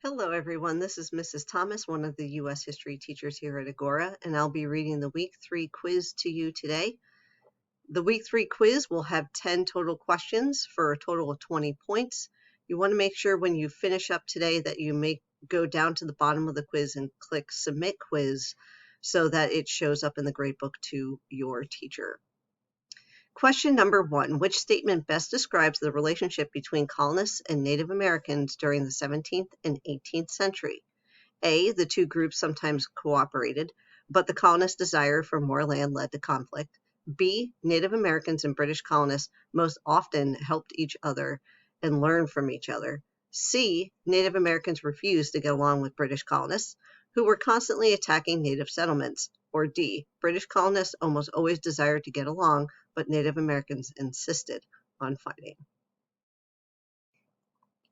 Hello everyone, this is Mrs. Thomas, one of the U.S. history teachers here at Agora, and I'll be reading the Week 3 quiz to you today. The Week 3 quiz will have 10 total questions for a total of 20 points. You want to make sure when you finish up today that you go down to the bottom of the quiz and click Submit Quiz so that it shows up in the gradebook to your teacher. Question number 1. Which statement best describes the relationship between colonists and Native Americans during the 17th and 18th century? A. The two groups sometimes cooperated, but the colonists' desire for more land led to conflict. B. Native Americans and British colonists most often helped each other and learned from each other. C. Native Americans refused to get along with British colonists, who were constantly attacking native settlements. Or D. British colonists almost always desired to get along, but Native Americans insisted on fighting.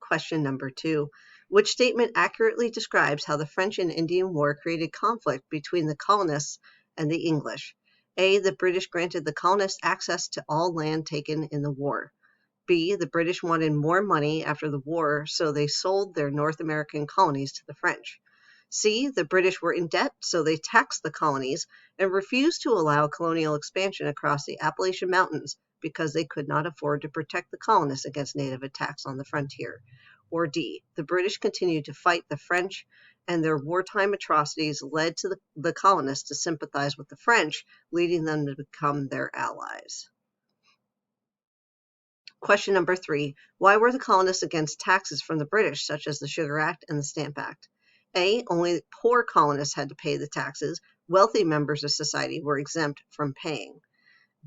Question number 2. Which statement accurately describes how the French and Indian War created conflict between the colonists and the English? A. The British granted the colonists access to all land taken in the war. B. The British wanted more money after the war, so they sold their North American colonies to the French. C. The British were in debt, so they taxed the colonies and refused to allow colonial expansion across the Appalachian Mountains because they could not afford to protect the colonists against native attacks on the frontier. Or D. The British continued to fight the French, and their wartime atrocities led to the colonists to sympathize with the French, leading them to become their allies. Question number 3. Why were the colonists against taxes from the British, such as the Sugar Act and the Stamp Act? A. Only poor colonists had to pay the taxes. Wealthy members of society were exempt from paying.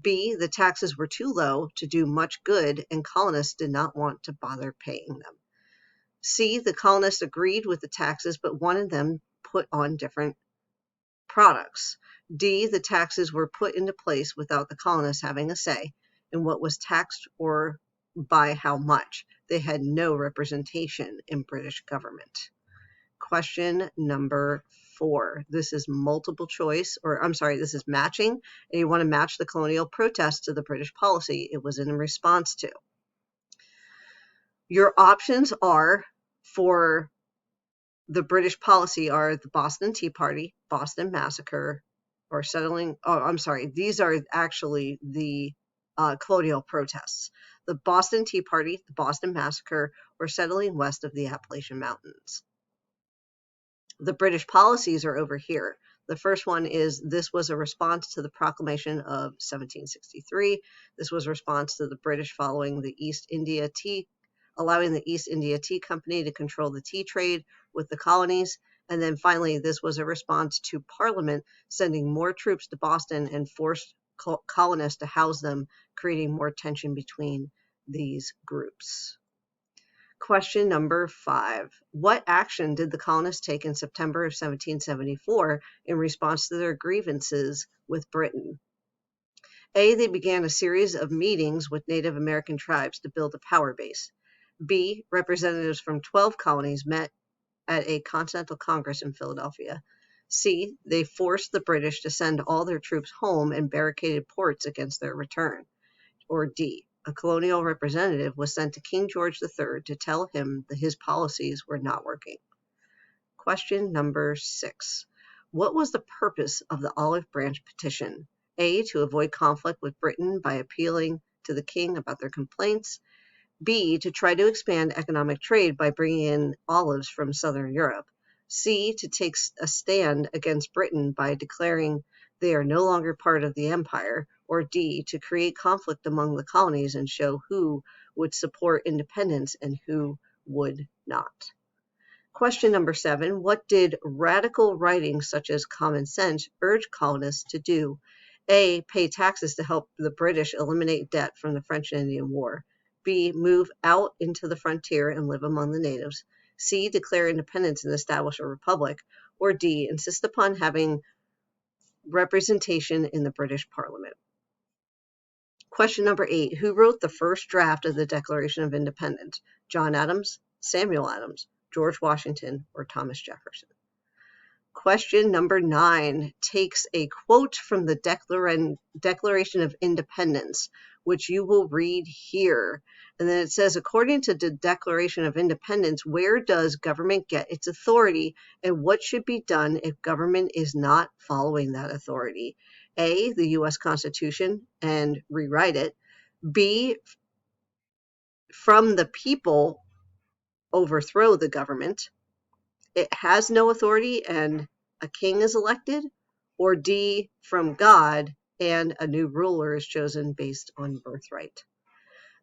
B. The taxes were too low to do much good, and colonists did not want to bother paying them. C. The colonists agreed with the taxes but wanted them put on different products. D. The taxes were put into place without the colonists having a say in what was taxed or by how much. They had no representation in British government. Question number 4. This is multiple choice, this is matching, and you want to match the colonial protest to the British policy it was in response to. Your options are for the British policy are the Boston Tea Party, Boston Massacre, or settling. These are actually the colonial protests. The Boston Tea Party, the Boston Massacre, or settling west of the Appalachian Mountains. The British policies are over here. The first one is this was a response to the Proclamation of 1763. This was a response to the British following the allowing the East India Tea Company to control the tea trade with the colonies. And then finally, this was a response to Parliament sending more troops to Boston and forced colonists to house them, creating more tension between these groups. Question number 5. What action did the colonists take in September of 1774 in response to their grievances with Britain? A. They began a series of meetings with Native American tribes to build a power base. B. Representatives from 12 colonies met at a Continental Congress in Philadelphia. C. They forced the British to send all their troops home and barricaded ports against their return. Or D. A colonial representative was sent to King George III to tell him that his policies were not working. Question number 6. What was the purpose of the Olive Branch Petition? A. To avoid conflict with Britain by appealing to the king about their complaints. B. To try to expand economic trade by bringing in olives from southern Europe. C. To take a stand against Britain by declaring they are no longer part of the empire. Or D. To create conflict among the colonies and show who would support independence and who would not. Question number 7. What did radical writings such as Common Sense urge colonists to do? A. Pay taxes to help the British eliminate debt from the French and Indian War. B. Move out into the frontier and live among the natives. C. Declare independence and establish a republic. Or D. Insist upon having representation in the British Parliament. Question number 8. Who wrote the first draft of the Declaration of Independence? John Adams, Samuel Adams, George Washington, or Thomas Jefferson? Question number 9 takes a quote from the Declaration of Independence. which you will read here. And then it says, according to the Declaration of Independence, where does government get its authority and what should be done if government is not following that authority? A, the U.S. Constitution and rewrite it. B, from the people overthrow the government. It has no authority and a king is elected. Or D, from God and a new ruler is chosen based on birthright.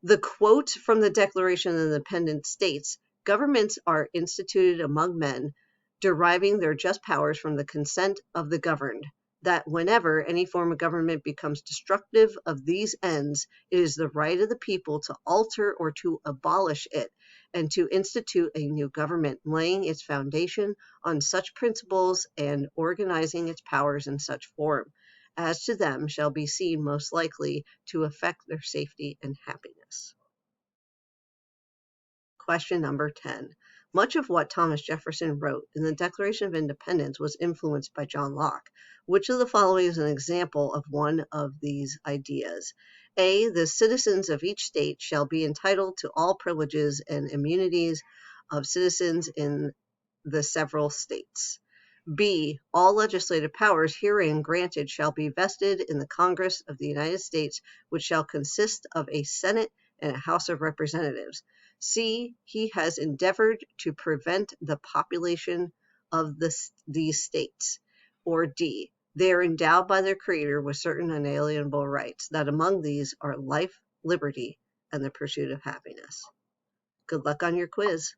The quote from the Declaration of Independence states, governments are instituted among men, deriving their just powers from the consent of the governed, that whenever any form of government becomes destructive of these ends, it is the right of the people to alter or to abolish it, and to institute a new government, laying its foundation on such principles and organizing its powers in such form as to them shall be seen most likely to affect their safety and happiness. Question number 10. Much of what Thomas Jefferson wrote in the Declaration of Independence was influenced by John Locke. Which of the following is an example of one of these ideas? A, the citizens of each state shall be entitled to all privileges and immunities of citizens in the several states. B, all legislative powers herein granted shall be vested in the Congress of the United States, which shall consist of a Senate and a House of Representatives. C, he has endeavored to prevent the population of these states. Or D, they are endowed by their Creator with certain unalienable rights, that among these are life, liberty, and the pursuit of happiness. Good luck on your quiz.